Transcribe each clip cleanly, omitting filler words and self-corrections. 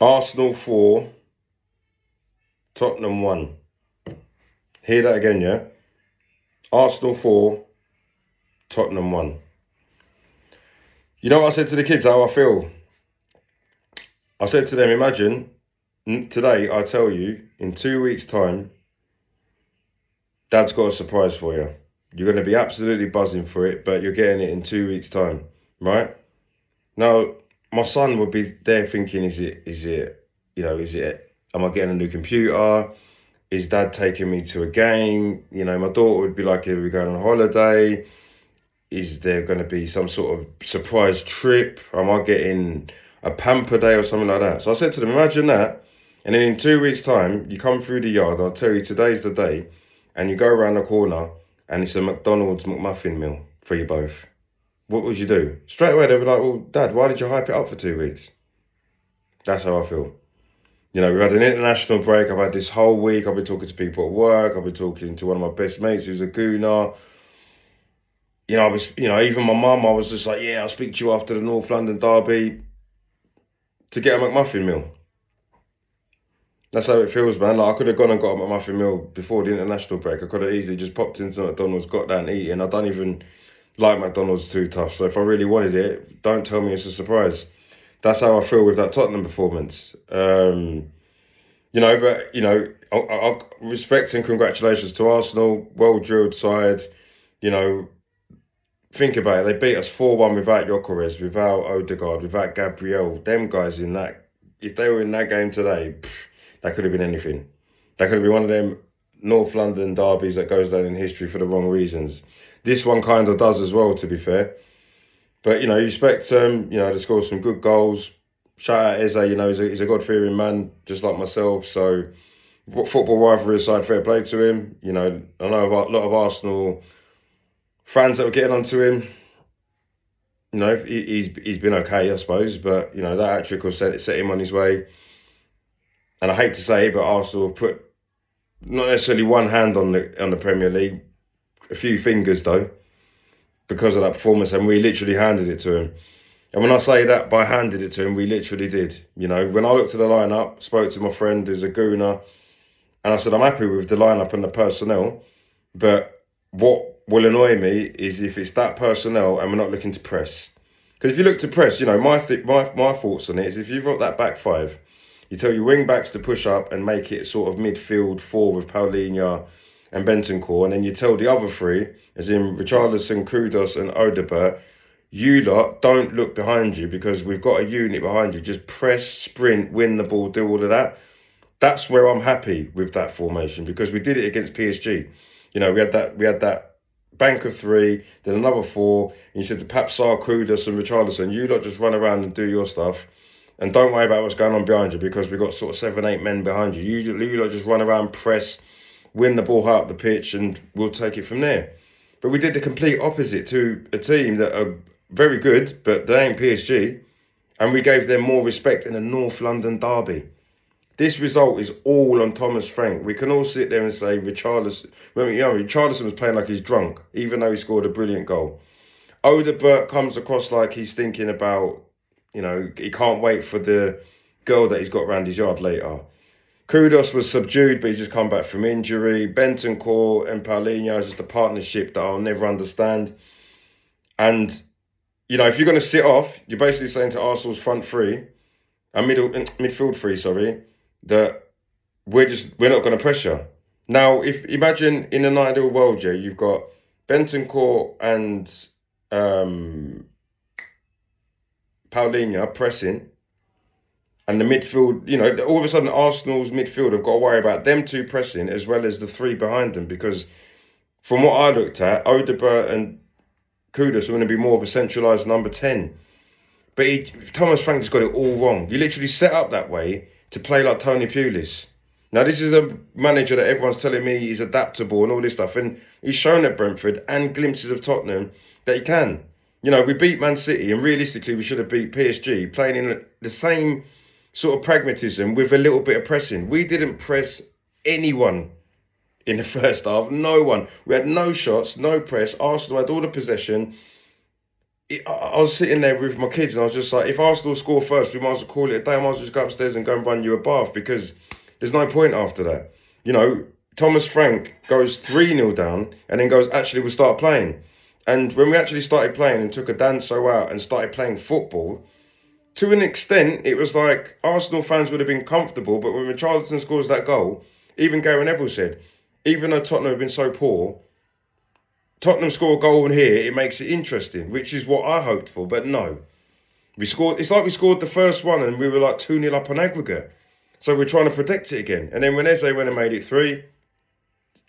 Arsenal 4, Tottenham 1. Hear that again, yeah? Arsenal 4, Tottenham 1. You know what I said to the kids, how I feel? I said to them, imagine today I tell you, in 2 weeks' time, Dad's got a surprise for you. You're going to be absolutely buzzing for it, but you're getting it in 2 weeks' time, right? Now, my son would be there thinking, am I getting a new computer? Is Dad taking me to a game? My daughter would be like, are we going on holiday? Is there going to be some sort of surprise trip? Am I getting a pamper day or something like that? So I said to them, imagine that. And then in 2 weeks' time, you come through the yard, I'll tell you today's the day, and you go around the corner and it's a McDonald's McMuffin meal for you both. What would you do? Straight away, they'd be like, well, Dad, why did you hype it up for 2 weeks? That's how I feel. We've had an international break. I've had this whole week. I've been talking to people at work. I've been talking to one of my best mates who's a gooner. Even my mum, I was just like, yeah, I'll speak to you after the North London derby to get a McMuffin meal. That's how it feels, man. Like, I could have gone and got a McMuffin meal before the international break. I could have easily just popped into McDonald's, got that and eaten. I don't even like McDonald's too tough. So if I really wanted it, don't tell me it's a surprise. That's how I feel with that Tottenham performance. I respect and congratulations to Arsenal. Well drilled side. You know, think about it. They beat us 4-1 without Gyökeres, without Odegaard, without Gabriel. Them guys in that, if they were in that game today, that could have been anything. That could have been one of them North London derbies that goes down in history for the wrong reasons. This one kind of does as well, to be fair. But you expect to score some good goals. Shout out Eze, he's a God-fearing man, just like myself. So football rivalry aside, fair play to him. I know a lot of Arsenal fans that were getting onto him. He's been okay, I suppose, but that hat trick will set him on his way. And I hate to say it, but Arsenal have put not necessarily one hand on the Premier League, a few fingers though, because of that performance, and we literally handed it to him. And when I say that by handed it to him, we literally did. When I looked at the lineup, spoke to my friend who's a gooner, and I said I'm happy with the lineup and the personnel, but what will annoy me is if it's that personnel and we're not looking to press. Because if you look to press, my thoughts on it is if you've got that back five, you tell your wing backs to push up and make it sort of midfield four with Paulinho and Bentancur, and then you tell the other three, as in Richarlison, Kudus and Odegaard, you lot don't look behind you because we've got a unit behind you. Just press, sprint, win the ball, do all of that. That's where I'm happy with that formation because we did it against PSG. We had that bank of three, then another four, and you said to Papsar, Kudus and Richarlison, you lot just run around and do your stuff. And don't worry about what's going on behind you because we've got sort of 7-8 men behind you. You lot just run around, press, win the ball high up the pitch, and we'll take it from there. But we did the complete opposite to a team that are very good, but they ain't PSG. And we gave them more respect in a North London derby. This result is all on Thomas Frank. We can all sit there and say Richarlison. Richarlison was playing like he's drunk, even though he scored a brilliant goal. Odegaard comes across like he's thinking about, he can't wait for the girl that he's got around his yard later. Kudus was subdued, but he's just come back from injury. Bentancur and Paulinho is just a partnership that I'll never understand. And, if you're going to sit off, you're basically saying to Arsenal's front three, and midfield three, sorry, that we're not going to pressure. Now, if imagine in an ideal world, yeah, you've got Bentancur and Paulinho pressing, and the midfield, all of a sudden Arsenal's midfield have got to worry about them two pressing as well as the three behind them because from what I looked at, Odegaard and Kudus are going to be more of a centralised number 10. But Thomas Frank just got it all wrong. You literally set up that way to play like Tony Pulis. Now, this is a manager that everyone's telling me is adaptable and all this stuff. And he's shown at Brentford and glimpses of Tottenham that he can. We beat Man City and realistically we should have beat PSG playing in the same sort of pragmatism with a little bit of pressing. We didn't press anyone in the first half. No one. We had no shots, no press. Arsenal had all the possession. I was sitting there with my kids and I was just like, if Arsenal score first, we might as well call it a day. I might as well just go upstairs and go and run you a bath because there's no point after that. You know, Thomas Frank goes 3-0 down and then goes, actually, we'll start playing. And when we actually started playing and took a Danso out and started playing football, to an extent, it was like Arsenal fans would have been comfortable. But when Richarlison scores that goal, even Gary Neville said, even though Tottenham have been so poor, Tottenham score a goal in here, it makes it interesting, which is what I hoped for. But no, we scored. It's like we scored the first one and we were like 2-0 up on aggregate. So we're trying to protect it again. And then when Eze went and made it 3,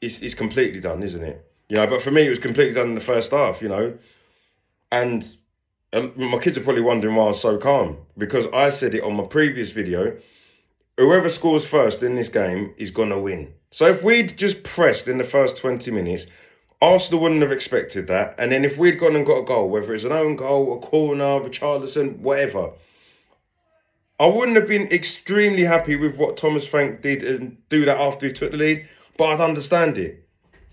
it's completely done, isn't it? You know, but for me, it was completely done in the first half, you know. And my kids are probably wondering why I was so calm. Because I said it on my previous video, whoever scores first in this game is going to win. So if we'd just pressed in the first 20 minutes, Arsenal wouldn't have expected that. And then if we'd gone and got a goal, whether it's an own goal, a corner, Richarlison, whatever, I wouldn't have been extremely happy with what Thomas Frank did and do that after he took the lead, but I'd understand it.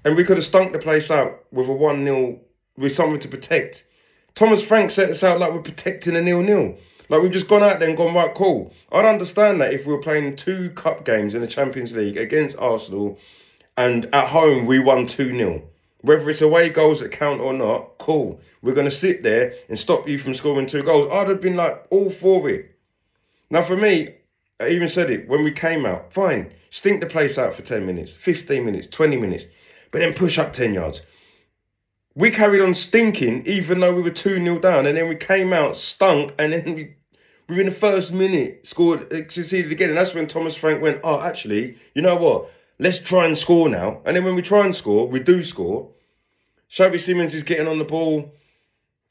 And we could have stunk the place out with a 1-0, with something to protect. Thomas Frank set us out like we're protecting a 0-0. Like we've just gone out there and gone, right, cool. I'd understand that if we were playing 2 cup games in the Champions League against Arsenal and at home we won 2-0. Whether it's away goals that count or not, cool. We're going to sit there and stop you from scoring 2 goals. I'd have been like all for it. Now, for me, I even said it when we came out, fine, stink the place out for 10 minutes, 15 minutes, 20 minutes, but then push up 10 yards. We carried on stinking even though we were 2-0 down, and then we came out, stunk, and then we within the first minute succeeded again. And that's when Thomas Frank went, oh, actually, you know what? Let's try and score now. And then when we try and score, we do score. Xavi Simons is getting on the ball.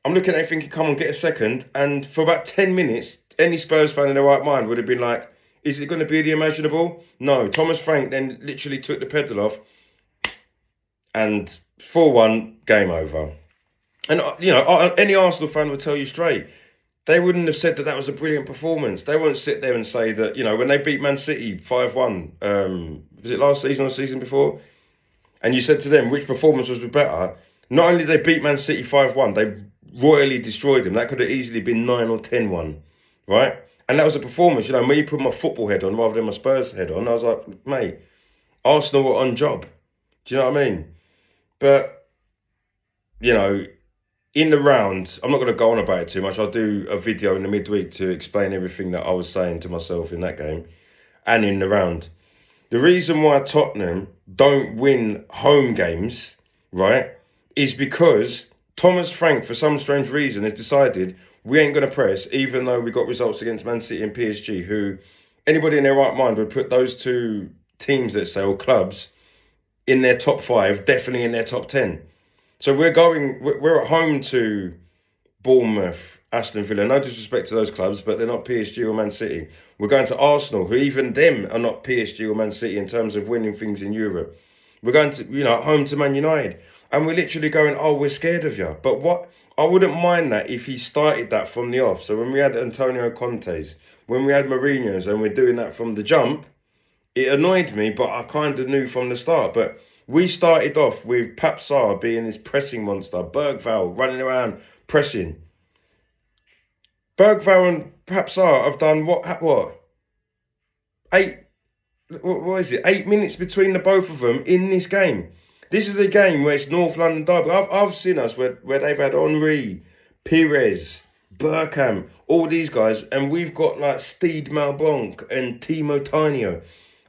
I'm looking at it thinking, come on, get a second. And for about 10 minutes, any Spurs fan in their right mind would have been like, is it going to be the imaginable? No. Thomas Frank then literally took the pedal off and 4-1, game over. And, you know, any Arsenal fan would tell you straight, they wouldn't have said that that was a brilliant performance. They won't sit there and say that, you know, when they beat Man City 5-1, was it last season or the season before? And you said to them, which performance was better? Not only did they beat Man City 5-1, they royally destroyed them. That could have easily been 9 or 10-1, right? And that was a performance. You know, me put my football head on rather than my Spurs head on. I was like, mate, Arsenal were on job. Do you know what I mean? But, you know, in the round, I'm not going to go on about it too much. I'll do a video in the midweek to explain everything that I was saying to myself in that game and in the round. The reason why Tottenham don't win home games, right, is because Thomas Frank, for some strange reason, has decided we ain't going to press, even though we got results against Man City and PSG, who anybody in their right mind would put those 2 teams, let's say, or clubs, in their top 5, definitely in their top 10. So we're at home to Bournemouth, Aston Villa. No disrespect to those clubs, but they're not PSG or Man City. We're going to Arsenal, who even them are not PSG or Man City in terms of winning things in Europe. We're going to, you know, home to Man United. And we're literally going, oh, we're scared of you. But what, I wouldn't mind that if he started that from the off. So when we had Antonio Conte's, when we had Mourinho's, and we're doing that from the jump, it annoyed me, but I kind of knew from the start. But we started off with Pap Sarr being this pressing monster, Bergvall running around pressing. Bergvall and Pap Sarr have done what? 8 minutes between the both of them in this game. This is a game where it's North London derby. I've seen us where they've had Henry, Pires, Bergkamp, all these guys, and we've got like Steed Malbonk and Timo Tainio.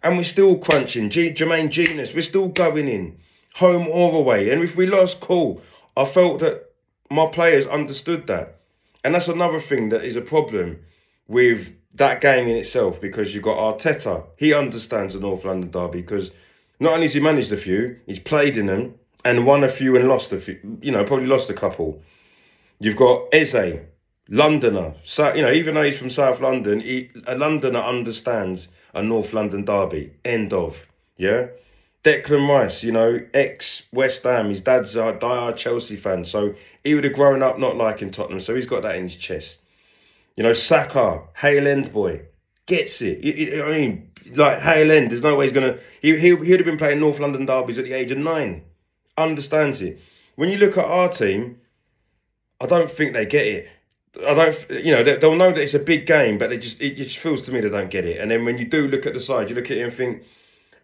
And we're still crunching. Jermaine Genius, we're still going in, home or away. And if we lost, cool. I felt that my players understood that. And that's another thing that is a problem with that game in itself, because you've got Arteta. He understands the North London derby because not only has he managed a few, he's played in them and won a few and lost a few, you know, probably lost a couple. You've got Eze, Londoner. So, you know, even though he's from South London, a Londoner understands a North London derby. End of. Yeah? Declan Rice, you know, ex-West Ham. His dad's a diehard Chelsea fan. So he would have grown up not liking Tottenham. So he's got that in his chest. You know, Saka, Hale End boy. Gets it. I mean, like Hale End, there's no way he's going to... He'd have been playing North London derbies at the age of 9. Understands it. When you look at our team, I don't think they get it. I don't, they'll know that it's a big game, but it just feels to me they don't get it. And then when you do look at the side, you look at it and think,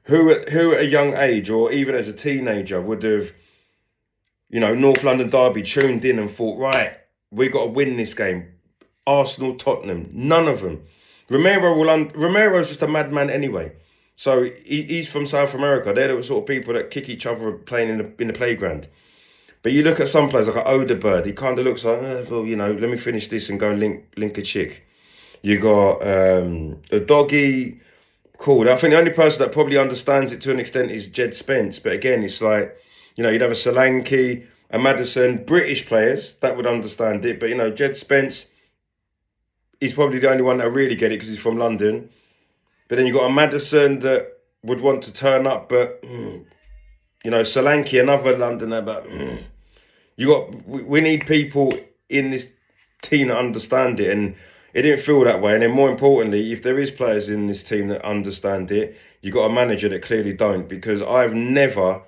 who at a young age or even as a teenager would have, North London derby tuned in and thought, right, we got to win this game. Arsenal, Tottenham, none of them. Romero's just a madman anyway. So he's from South America. They're the sort of people that kick each other playing in the playground. But you look at some players like an Odegaard, he kind of looks like, let me finish this and go and link a chick. You got a doggy, cool. I think the only person that probably understands it to an extent is Jed Spence. But again, it's like, you'd have a Solanke, a Maddison, British players that would understand it. But, Jed Spence, he's probably the only one that really get it because he's from London. But then you got a Maddison that would want to turn up, but, Solanke, another Londoner, but we need people in this team that understand it. And it didn't feel that way. And then more importantly, if there is players in this team that understand it, you got a manager that clearly don't, because I've never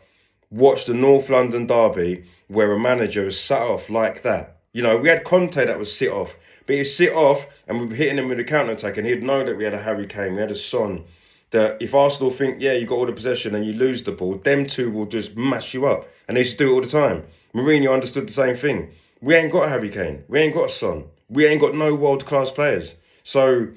watched a North London derby where a manager was sat off like that. We had Conte that was sit off, but he'd sit off and we were hitting him with a counter-attack, and he'd know that we had a Harry Kane, we had a Son, that if Arsenal think, you got all the possession and you lose the ball, them two will just mash you up. And they used to do it all the time. Mourinho understood the same thing. We ain't got a Harry Kane. We ain't got a Son. We ain't got no world-class players. So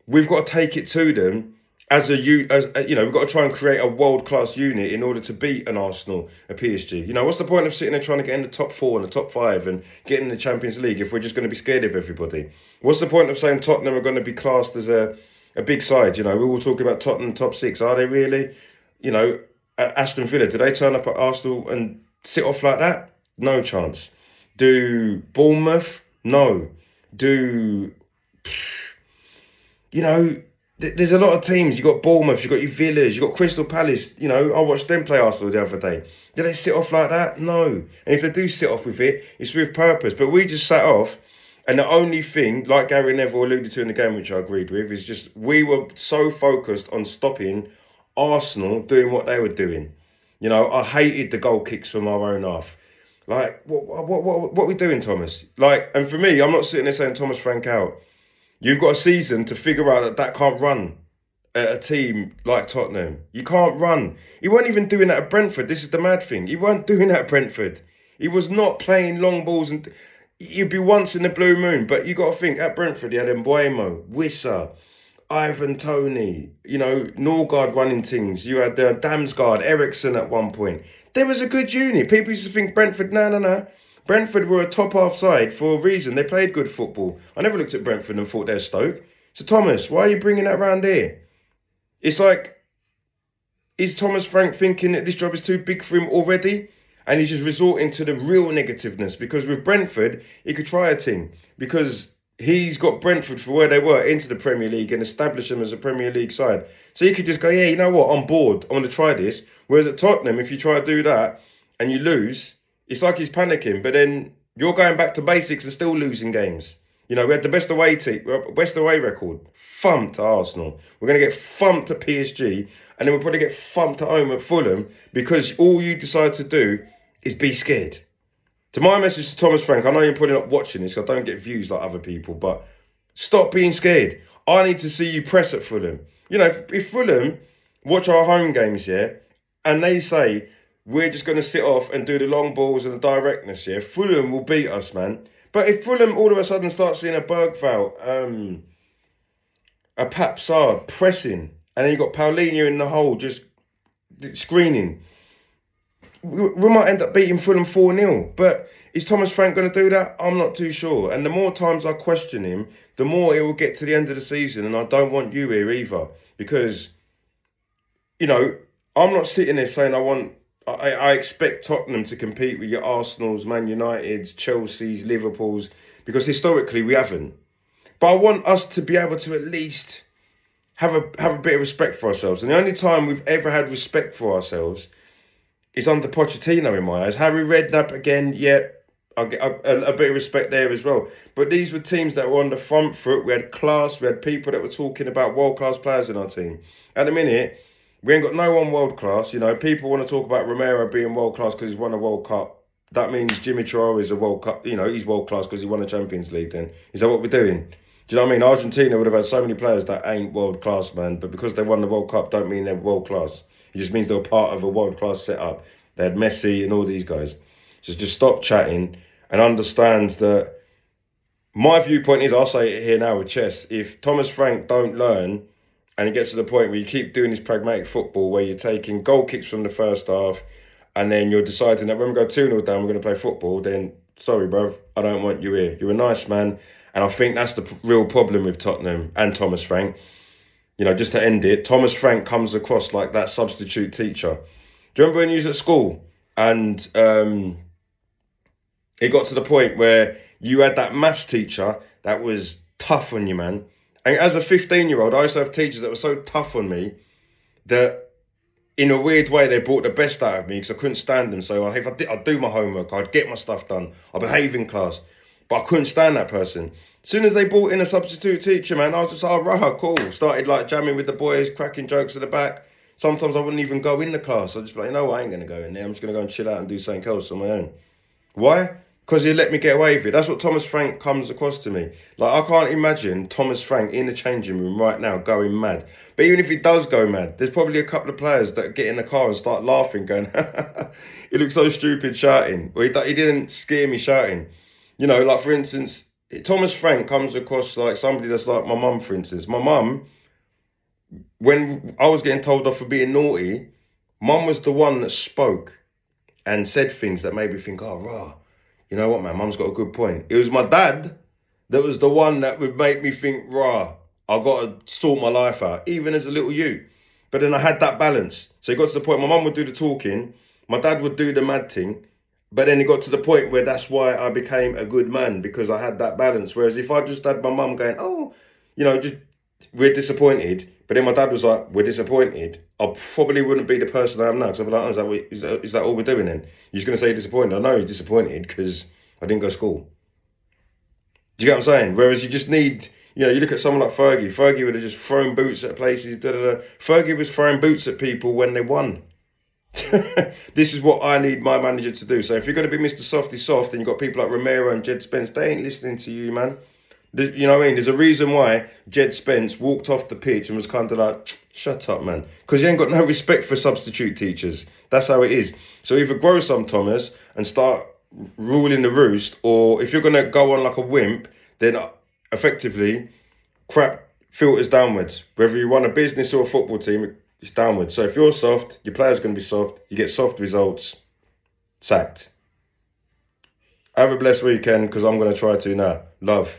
we've got to take it to them we've got to try and create a world-class unit in order to beat an Arsenal, a PSG. What's the point of sitting there trying to get in the top 4 and the top 5 and getting in the Champions League if we're just going to be scared of everybody? What's the point of saying Tottenham are going to be classed as a big side? We all talk about Tottenham top 6. Are they really? At Aston Villa, do they turn up at Arsenal and sit off like that? No chance. Do Bournemouth? No. There's a lot of teams. You got Bournemouth, you got your Villas, you got Crystal Palace. I watched them play Arsenal the other day. Do they sit off like that? No. And if they do sit off with it, it's with purpose. But we just sat off, and the only thing, like Gary Neville alluded to in the game, which I agreed with, is just we were so focused on stopping Arsenal doing what they were doing. I hated the goal kicks from our own half. Like, what are we doing, Thomas? Like, and for me, I'm not sitting there saying Thomas Frank out. You've got a season to figure out that can't run at a team like Tottenham. You can't run. He weren't even doing that at Brentford. This is the mad thing. He weren't doing that at Brentford. He was not playing long balls, and he'd be once in the blue moon. But you got to think, at Brentford, he had Mbuemo, Wissa, Ivan Toney, Norgard running things. You had Damsgaard, Ericsson at one point. There was a good unit. People used to think Brentford, no. Brentford were a top half side for a reason. They played good football. I never looked at Brentford and thought they're Stoke. So Thomas, why are you bringing that round here? It's like, is Thomas Frank thinking that this job is too big for him already? And he's just resorting to the real negativeness, because with Brentford, he could try a thing, because he's got Brentford for where they were into the Premier League and establish them as a Premier League side. So he could just go, you know what, I'm bored. I want to try this. Whereas at Tottenham, if you try to do that and you lose, it's like he's panicking. But then you're going back to basics and still losing games. We had the best away record. Thumped at Arsenal. We're going to get thumped at PSG. And then we'll probably get thumped at home at Fulham, because all you decide to do is be scared. To my message to Thomas Frank, I know you're probably not watching this, so I don't get views like other people, but stop being scared. I need to see you press at Fulham. If Fulham watch our home games, and they say, we're just going to sit off and do the long balls and the directness, Fulham will beat us, man. But if Fulham all of a sudden start seeing a Bergvall, a Pap Sarr pressing, and then you got Paulinho in the hole just screening, we might end up beating Fulham 4-0. But is Thomas Frank going to do that? I'm not too sure. And the more times I question him, the more it will get to the end of the season. And I don't want you here either. Because, I'm not sitting there saying I expect Tottenham to compete with your Arsenals, Man Uniteds, Chelseas, Liverpools. Because historically we haven't. But I want us to be able to at least have a bit of respect for ourselves. And the only time we've ever had respect for ourselves is under Pochettino in my eyes. Harry Redknapp again, I'll get a bit of respect there as well. But these were teams that were on the front foot. We had class. We had people that were talking about world-class players in our team. At the minute, we ain't got no one world-class. People want to talk about Romero being world-class because he's won a World Cup. that means Jimmy Traore is a World Cup, he's world class because he won the Champions League then. Is that what we're doing? Do you know what I mean? Argentina would have had so many players that ain't world class, man, but because they won the World Cup don't mean they're world class. It just means they were part of a world class setup. They had Messi and all these guys. So just stop chatting and understand that my viewpoint is, I'll say it here now with chess, if Thomas Frank don't learn and it gets to the point where you keep doing this pragmatic football where you're taking goal kicks from the first half and then you're deciding that when we go 2-0 down, we're going to play football, then sorry, bro, I don't want you here. You're a nice man. And I think that's the real problem with Tottenham and Thomas Frank. Just to end it, Thomas Frank comes across like that substitute teacher. Do you remember when you was at school and it got to the point where you had that maths teacher that was tough on you, man? And as a 15-year-old, I used to have teachers that were so tough on me that in a weird way, they brought the best out of me because I couldn't stand them. So if I'd do my homework, I'd get my stuff done, I'd behave in class, but I couldn't stand that person. As soon as they brought in a substitute teacher, man, I was just, oh, right, cool. Started like jamming with the boys, cracking jokes at the back. Sometimes I wouldn't even go in the class. I'd just be like, I ain't going to go in there. I'm just going to go and chill out and do something else on my own. Why? Because he let me get away with it. That's what Thomas Frank comes across to me. Like, I can't imagine Thomas Frank in the changing room right now going mad. But even if he does go mad, there's probably a couple of players that get in the car and start laughing, going, he looks so stupid shouting. Or he didn't scare me shouting. Like, for instance, Thomas Frank comes across like somebody that's like my mum, for instance. My mum, when I was getting told off for being naughty, mum was the one that spoke and said things that made me think, oh, rah. You know what, man? Mum's got a good point. It was my dad that was the one that would make me think, rah, I've got to sort my life out, even as a little you. But then I had that balance. So it got to the point, my mum would do the talking, my dad would do the mad thing. But then it got to the point where that's why I became a good man, because I had that balance. Whereas if I just had my mum going, oh, just we're disappointed. But then my dad was like, we're disappointed. I probably wouldn't be the person I am now. Because I'd be like, oh, is that all we're doing then? You're just going to say you're disappointed? I know you're disappointed because I didn't go to school. Do you get what I'm saying? Whereas you just need, you look at someone like Fergie. Fergie would have just thrown boots at places. Fergie was throwing boots at people when they won. This is what I need my manager to do. So if you're going to be Mr. Softy Soft and you've got people like Romero and Jed Spence, they ain't listening to you, man. You know what I mean? There's a reason why Jed Spence walked off the pitch and was kind of like, shut up, man. Because you ain't got no respect for substitute teachers. That's how it is. So either grow some, Thomas, and start ruling the roost, or if you're going to go on like a wimp, then effectively crap filters downwards. Whether you run a business or a football team, it's downwards. So if you're soft, your player's going to be soft. You get soft results. Sacked. Have a blessed weekend, because I'm going to try to now. Love.